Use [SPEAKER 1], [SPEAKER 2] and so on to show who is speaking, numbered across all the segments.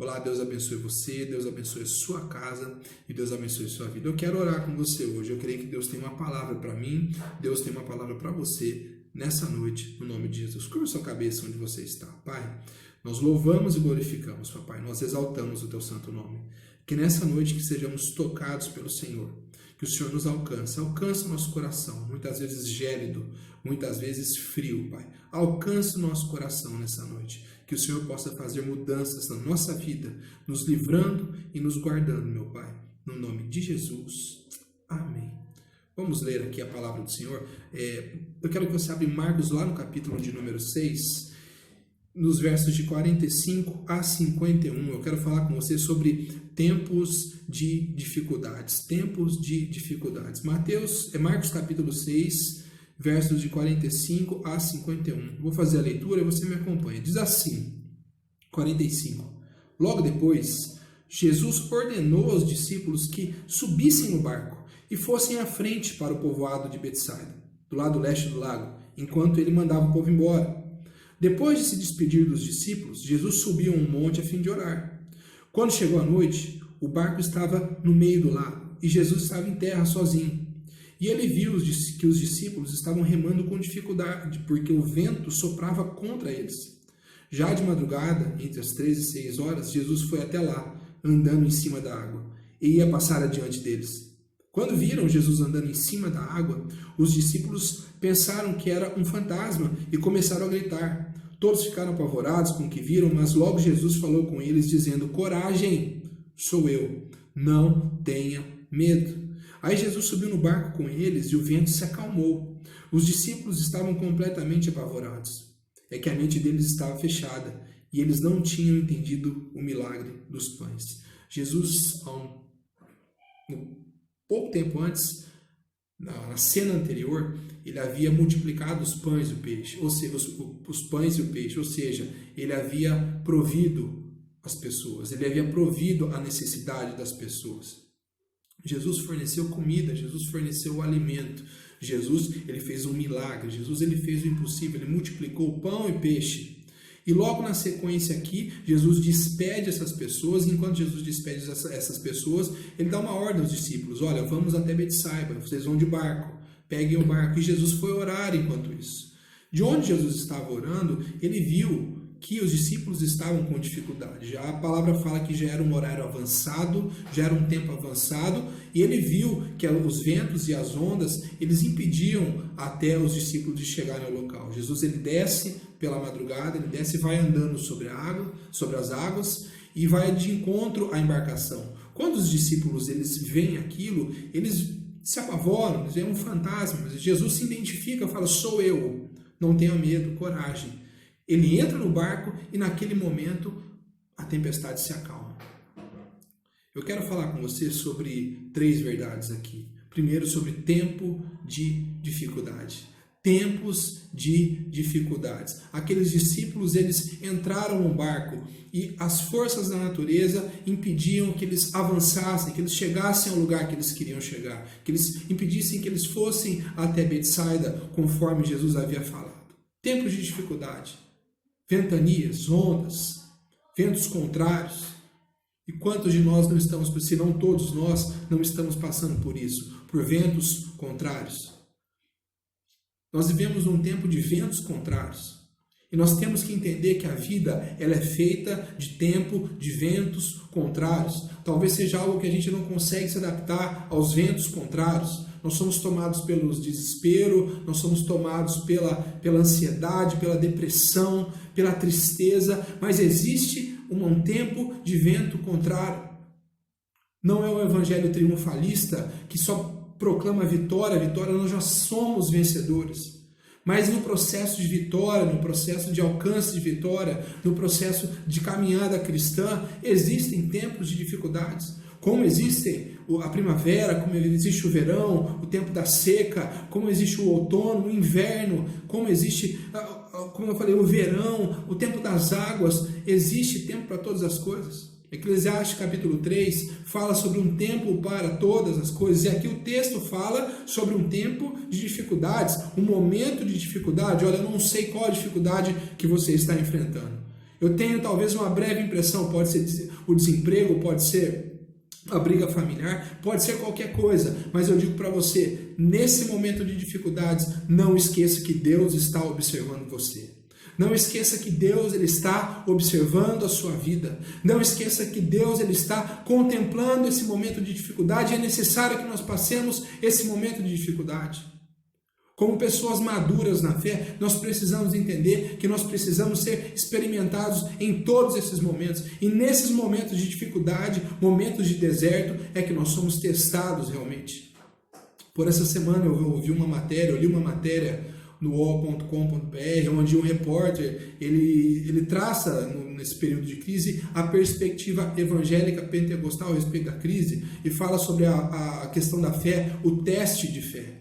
[SPEAKER 1] Olá, Deus abençoe você, Deus abençoe a sua casa e Deus abençoe a sua vida. Eu quero orar com você hoje. Eu creio que Deus tem uma palavra para mim, Deus tem uma palavra para você nessa noite, no nome de Jesus. Curva sua cabeça onde você está. Pai, nós louvamos e glorificamos, papai. Nós exaltamos o teu santo nome. Que nessa noite que sejamos tocados pelo Senhor. Que o Senhor nos alcance o nosso coração, muitas vezes gélido, muitas vezes frio, Pai. Alcance o nosso coração nessa noite. Que o Senhor possa fazer mudanças na nossa vida, nos livrando e nos guardando, meu Pai. No nome de Jesus. Amém. Vamos ler aqui a palavra do Senhor. Eu quero que você abra Marcos lá no capítulo de número 6, nos versos de 45 a 51. Eu quero falar com você sobre tempos de dificuldades. Tempos de dificuldades. Marcos capítulo 6, versos de 45 a 51. Vou fazer a leitura e você me acompanha. Diz assim, 45. Logo depois, Jesus ordenou aos discípulos que subissem no barco e fossem à frente para o povoado de Betsaida, do lado leste do lago, enquanto ele mandava o povo embora. Depois de se despedir dos discípulos, Jesus subiu a um monte a fim de orar. Quando chegou a noite, o barco estava no meio do lago e Jesus estava em terra sozinho. E ele viu que os discípulos estavam remando com dificuldade, porque o vento soprava contra eles. Já de madrugada, entre as 3 e 6 horas, Jesus foi até lá, andando em cima da água, e ia passar adiante deles. Quando viram Jesus andando em cima da água, os discípulos pensaram que era um fantasma e começaram a gritar. Todos ficaram apavorados com o que viram, mas logo Jesus falou com eles, dizendo: coragem, sou eu, não tenha medo. Aí Jesus subiu no barco com eles e o vento se acalmou. Os discípulos estavam completamente apavorados. É que a mente deles estava fechada e eles não tinham entendido o milagre dos pães. Jesus, pouco tempo antes, na cena anterior, ele havia multiplicado os pães e o peixe, ou seja, os pães e o peixe, ou seja, ele havia provido as pessoas, ele havia provido a necessidade das pessoas. Jesus forneceu comida, Jesus forneceu o alimento, Jesus ele fez um milagre, Jesus ele fez o impossível, ele multiplicou pão e peixe. E logo na sequência aqui, Jesus despede essas pessoas, e enquanto Jesus despede essas pessoas, ele dá uma ordem aos discípulos: olha, vamos até Betsaida, vocês vão de barco, peguem o barco. E Jesus foi orar enquanto isso. De onde Jesus estava orando, ele viu que os discípulos estavam com dificuldade. A palavra fala que já era um horário avançado, já era um tempo avançado, e ele viu que os ventos e as ondas, eles impediam até os discípulos de chegarem ao local. Jesus ele desce pela madrugada, ele desce e vai andando sobre a água, sobre as águas, e vai de encontro à embarcação. Quando os discípulos eles veem aquilo, eles se apavoram, eles veem um fantasma, mas Jesus se identifica, fala: sou eu, não tenha medo, coragem. Ele entra no barco e naquele momento a tempestade se acalma. Eu quero falar com você sobre 3 verdades aqui. Primeiro, sobre tempo de dificuldade. Tempos de dificuldades. Aqueles discípulos, eles entraram no barco e as forças da natureza impediam que eles avançassem, que eles chegassem ao lugar que eles queriam chegar, que eles impedissem que eles fossem até Betsaida, conforme Jesus havia falado. Tempos de dificuldade. Ventanias, ondas, ventos contrários. E quantos de nós não estamos, se não todos nós, não estamos passando por isso, por ventos contrários? Nós vivemos num tempo de ventos contrários. E nós temos que entender que a vida ela é feita de tempo de ventos contrários. Talvez seja algo que a gente não consegue se adaptar aos ventos contrários. Nós somos tomados pelo desespero, nós somos tomados pela ansiedade, pela depressão, pela tristeza, mas existe um tempo de vento contrário. Não é o evangelho triunfalista que só proclama vitória, nós já somos vencedores. Mas no processo de vitória, no processo de alcance de vitória, no processo de caminhada cristã, existem tempos de dificuldades. Como existe a primavera, como existe o verão, o tempo da seca, como existe o outono, o inverno, como existe, como eu falei, o verão, o tempo das águas, existe tempo para todas as coisas. Eclesiastes capítulo 3 fala sobre um tempo para todas as coisas, e aqui o texto fala sobre um tempo de dificuldades, um momento de dificuldade. Olha, eu não sei qual a dificuldade que você está enfrentando. Eu tenho talvez uma breve impressão, pode ser o desemprego, pode ser a briga familiar, pode ser qualquer coisa, mas eu digo para você, nesse momento de dificuldades, não esqueça que Deus está observando você. Não esqueça que Deus ele está observando a sua vida. Não esqueça que Deus ele está contemplando esse momento de dificuldade. É necessário que nós passemos esse momento de dificuldade. Como pessoas maduras na fé, nós precisamos entender que nós precisamos ser experimentados em todos esses momentos. E nesses momentos de dificuldade, momentos de deserto, é que nós somos testados realmente. Por essa semana eu li uma matéria no uol.com.br, onde um repórter ele traça nesse período de crise a perspectiva evangélica pentecostal a respeito da crise e fala sobre a questão da fé, o teste de fé.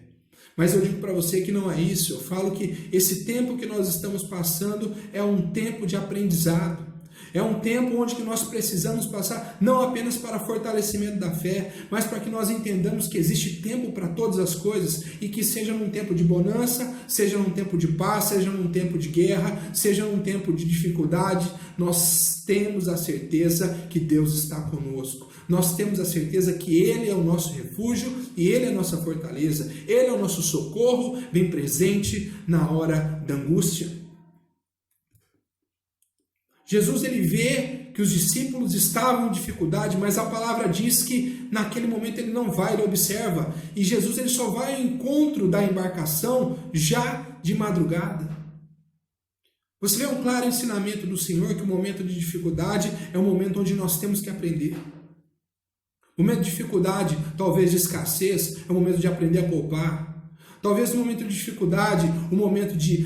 [SPEAKER 1] Mas eu digo para você que não é isso. Eu falo que esse tempo que nós estamos passando é um tempo de aprendizado. É um tempo onde que nós precisamos passar não apenas para fortalecimento da fé, mas para que nós entendamos que existe tempo para todas as coisas e que seja num tempo de bonança, seja num tempo de paz, seja num tempo de guerra, seja num tempo de dificuldade, nós temos a certeza que Deus está conosco. Nós temos a certeza que Ele é o nosso refúgio e Ele é a nossa fortaleza. Ele é o nosso socorro, bem presente na hora da angústia. Jesus ele vê que os discípulos estavam em dificuldade, mas a palavra diz que naquele momento ele não vai, ele observa. E Jesus ele só vai ao encontro da embarcação já de madrugada. Você vê um claro ensinamento do Senhor que o momento de dificuldade é um momento onde nós temos que aprender. O momento de dificuldade, talvez de escassez, é o momento de aprender a poupar. Talvez no momento de dificuldade,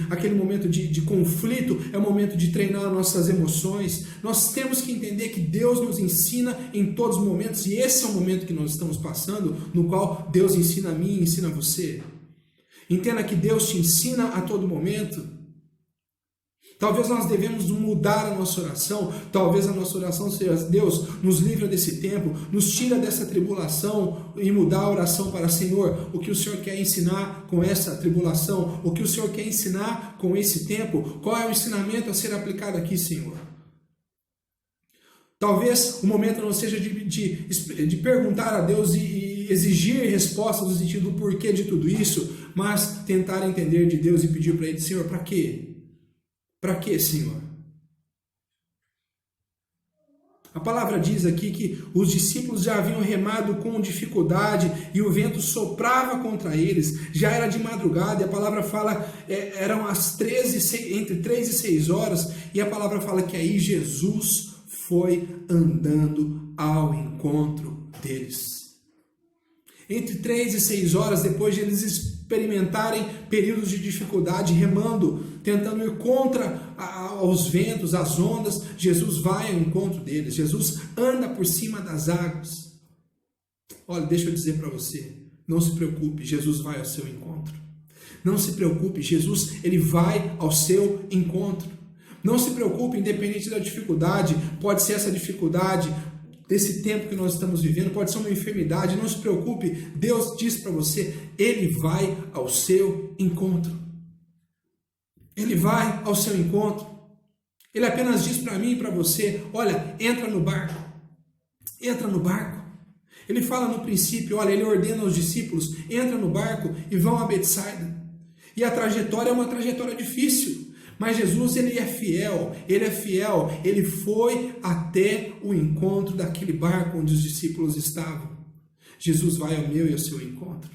[SPEAKER 1] aquele momento de conflito, é o momento de treinar nossas emoções. Nós temos que entender que Deus nos ensina em todos os momentos, e esse é o momento que nós estamos passando, no qual Deus ensina a mim e ensina a você. Entenda que Deus te ensina a todo momento. Talvez nós devemos mudar a nossa oração, talvez a nossa oração seja: Deus, nos livra desse tempo, nos tira dessa tribulação, e mudar a oração para: Senhor, o que o Senhor quer ensinar com essa tribulação, o que o Senhor quer ensinar com esse tempo, qual é o ensinamento a ser aplicado aqui, Senhor? Talvez o momento não seja de perguntar a Deus e exigir respostas no sentido do porquê de tudo isso, mas tentar entender de Deus e pedir para Ele: Senhor, para quê? Para quê, Senhor? A palavra diz aqui que os discípulos já haviam remado com dificuldade e o vento soprava contra eles, já era de madrugada, e a palavra fala, eram entre 3 e 6 horas, e a palavra fala que aí Jesus foi andando ao encontro deles. Entre 3 e 6 horas, depois de eles experimentarem períodos de dificuldade, remando, tentando ir contra os ventos, as ondas, Jesus vai ao encontro deles. Jesus anda por cima das águas. Olha, deixa eu dizer para você, não se preocupe, Jesus vai ao seu encontro. Não se preocupe, Jesus ele vai ao seu encontro. Não se preocupe, independente da dificuldade, pode ser essa dificuldade desse tempo que nós estamos vivendo, pode ser uma enfermidade, não se preocupe, Deus diz para você, Ele vai ao seu encontro. Ele vai ao seu encontro. Ele apenas diz para mim e para você: olha, entra no barco. Entra no barco. Ele fala no princípio, olha, ele ordena aos discípulos: entra no barco e vão a Betsaida. E a trajetória é uma trajetória difícil. Mas Jesus, ele é fiel, ele foi até o encontro daquele barco onde os discípulos estavam. Jesus vai ao meu e ao seu encontro.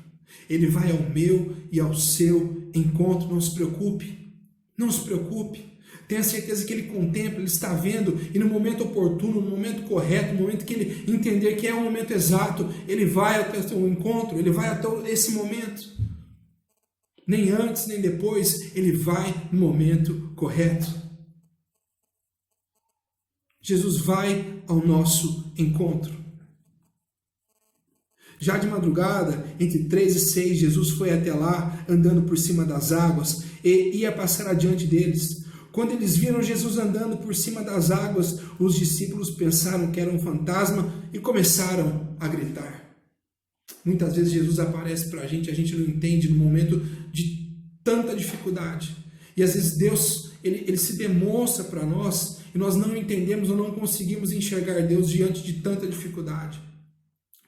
[SPEAKER 1] Ele vai ao meu e ao seu encontro, não se preocupe, não se preocupe. Tenha certeza que ele contempla, ele está vendo, e no momento oportuno, no momento correto, no momento que ele entender que é o momento exato, ele vai até o seu encontro, ele vai até esse momento. Nem antes, nem depois, ele vai no momento correto. Jesus vai ao nosso encontro. Já de madrugada, entre 3 e 6, Jesus foi até lá, andando por cima das águas, e ia passar adiante deles. Quando eles viram Jesus andando por cima das águas, os discípulos pensaram que era um fantasma e começaram a gritar. Muitas vezes Jesus aparece para a gente não entende no momento de tanta dificuldade. E às vezes Deus, ele se demonstra para nós e nós não entendemos ou não conseguimos enxergar Deus diante de tanta dificuldade.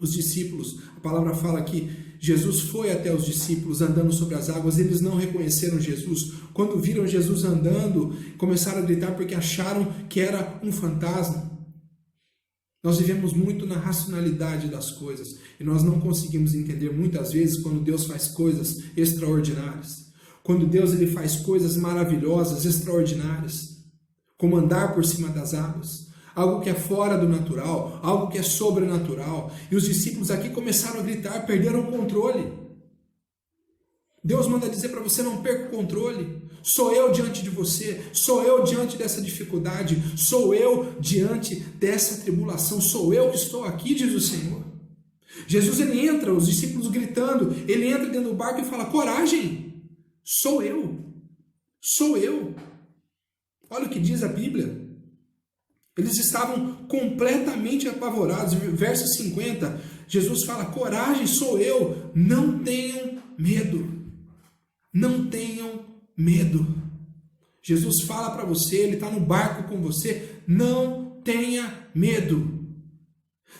[SPEAKER 1] Os discípulos, a palavra fala que Jesus foi até os discípulos andando sobre as águas, eles não reconheceram Jesus. Quando viram Jesus andando, começaram a gritar porque acharam que era um fantasma. Nós vivemos muito na racionalidade das coisas e nós não conseguimos entender muitas vezes quando Deus faz coisas extraordinárias. Quando Deus ele faz coisas maravilhosas, extraordinárias, como andar por cima das águas. Algo que é fora do natural, algo que é sobrenatural. E os discípulos aqui começaram a gritar, perderam o controle. Deus manda dizer para você, não perca o controle. Sou eu diante de você, sou eu diante dessa dificuldade, sou eu diante dessa tribulação, sou eu que estou aqui, diz o Senhor. Jesus ele entra, os discípulos gritando, ele entra dentro do barco e fala, coragem, sou eu, sou eu. Olha o que diz a Bíblia. Eles estavam completamente apavorados. Verso 50, Jesus fala, coragem, sou eu, não tenham medo. Não tenham medo. Jesus fala para você, ele está no barco com você, não tenha medo.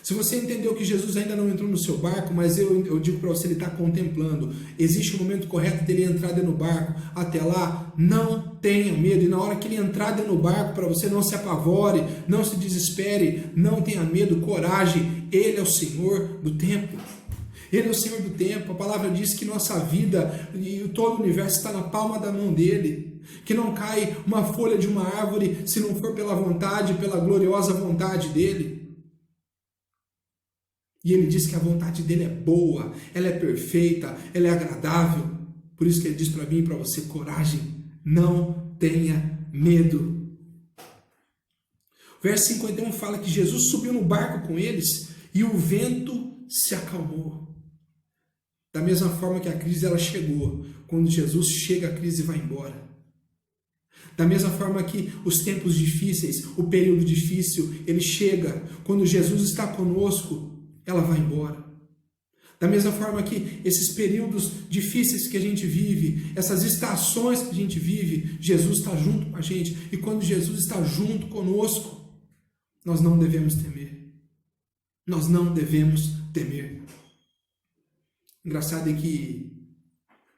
[SPEAKER 1] Se você entendeu que Jesus ainda não entrou no seu barco, mas eu digo para você, ele está contemplando. Existe um momento correto dele entrar dentro do barco. Até lá, não tenha medo. E na hora que ele entrar dentro do barco, para você não se apavore, não se desespere, não tenha medo, coragem. Ele é o Senhor do tempo. Ele é o Senhor do tempo. A palavra diz que nossa vida e todo o universo está na palma da mão dele. Que não cai uma folha de uma árvore se não for pela vontade, pela gloriosa vontade dele. E ele diz que a vontade dele é boa, ela é perfeita, ela é agradável. Por isso que ele diz para mim e para você, coragem, não tenha medo. O verso 51 fala que Jesus subiu no barco com eles e o vento se acalmou. Da mesma forma que a crise ela chegou, quando Jesus chega a crise vai embora. Da mesma forma que os tempos difíceis, o período difícil, ele chega, quando Jesus está conosco, ela vai embora. Da mesma forma que esses períodos difíceis que a gente vive, essas estações que a gente vive, Jesus está junto com a gente. E quando Jesus está junto conosco, nós não devemos temer. Nós não devemos temer. Engraçado é que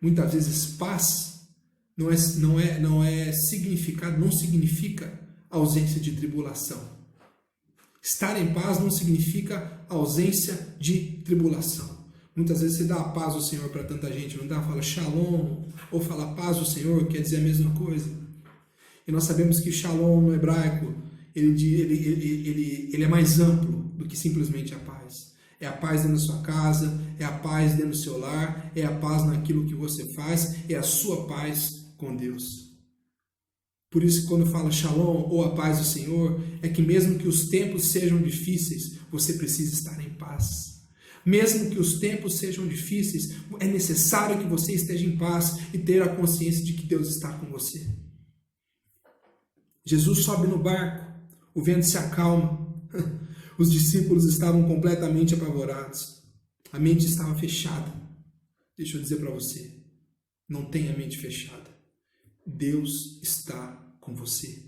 [SPEAKER 1] muitas vezes paz não significa ausência de tribulação. Estar em paz não significa ausência de tribulação. Muitas vezes você dá a paz do Senhor para tanta gente, não dá? Fala shalom, ou fala paz do Senhor, quer dizer a mesma coisa. E nós sabemos que shalom no hebraico, ele é mais amplo do que simplesmente a paz. É a paz dentro da sua casa, é a paz dentro do seu lar, é a paz naquilo que você faz, é a sua paz com Deus. Por isso que quando fala shalom ou a paz do Senhor, é que mesmo que os tempos sejam difíceis, você precisa estar em paz. Mesmo que os tempos sejam difíceis, é necessário que você esteja em paz e ter a consciência de que Deus está com você. Jesus sobe no barco, o vento se acalma. Os discípulos estavam completamente apavorados. A mente estava fechada. Deixa eu dizer para você, não tenha a mente fechada. Deus está com você.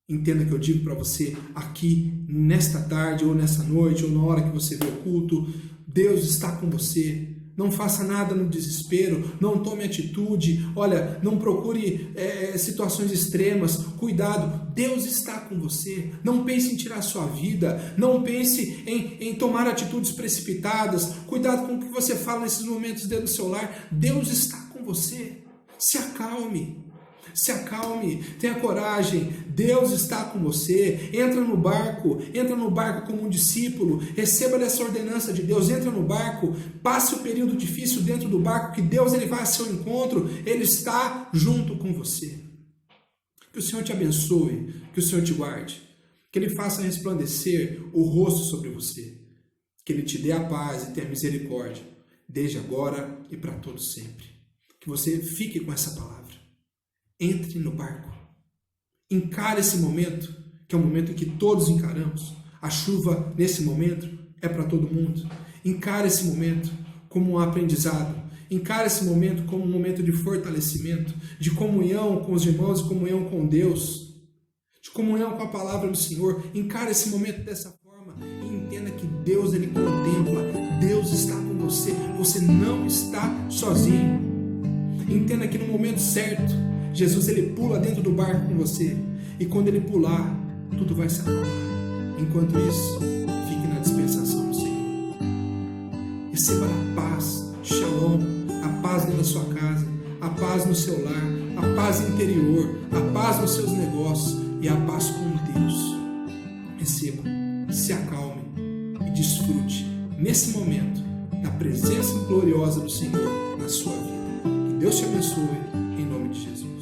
[SPEAKER 1] Entenda que eu digo para você aqui, nesta tarde, ou nessa noite, ou na hora que você vê o culto, Deus está com você. Não faça nada no desespero, não tome atitude, olha, não procure situações extremas, cuidado, Deus está com você. Não pense em tirar sua vida, não pense em tomar atitudes precipitadas, cuidado com o que você fala nesses momentos dentro do seu lar. Deus está com você, se acalme. Se acalme, tenha coragem, Deus está com você. Entra no barco como um discípulo, receba dessa ordenança de Deus, entra no barco, passe o período difícil dentro do barco, que Deus ele vai ao seu encontro, Ele está junto com você. Que o Senhor te abençoe, que o Senhor te guarde, que Ele faça resplandecer o rosto sobre você, que Ele te dê a paz e tenha misericórdia, desde agora e para todos sempre. Que você fique com essa palavra. Entre no barco, encare esse momento, que é um momento que todos encaramos. A chuva nesse momento é para todo mundo. Encare esse momento como um aprendizado, encare esse momento como um momento de fortalecimento, de comunhão com os irmãos e comunhão com Deus, de comunhão com a palavra do Senhor. Encare esse momento dessa forma e entenda que Deus, Ele contempla, Deus está com você, você não está sozinho. Entenda que no momento certo, Jesus, Ele pula dentro do barco com você, e quando Ele pular, tudo vai se acalmar. Enquanto isso, fique na dispensação do Senhor. Receba a paz, shalom, a paz dentro da sua casa, a paz no seu lar, a paz interior, a paz nos seus negócios e a paz com Deus. Receba, se acalme e desfrute nesse momento da presença gloriosa do Senhor na sua vida. Que Deus te abençoe, em nome de Jesus.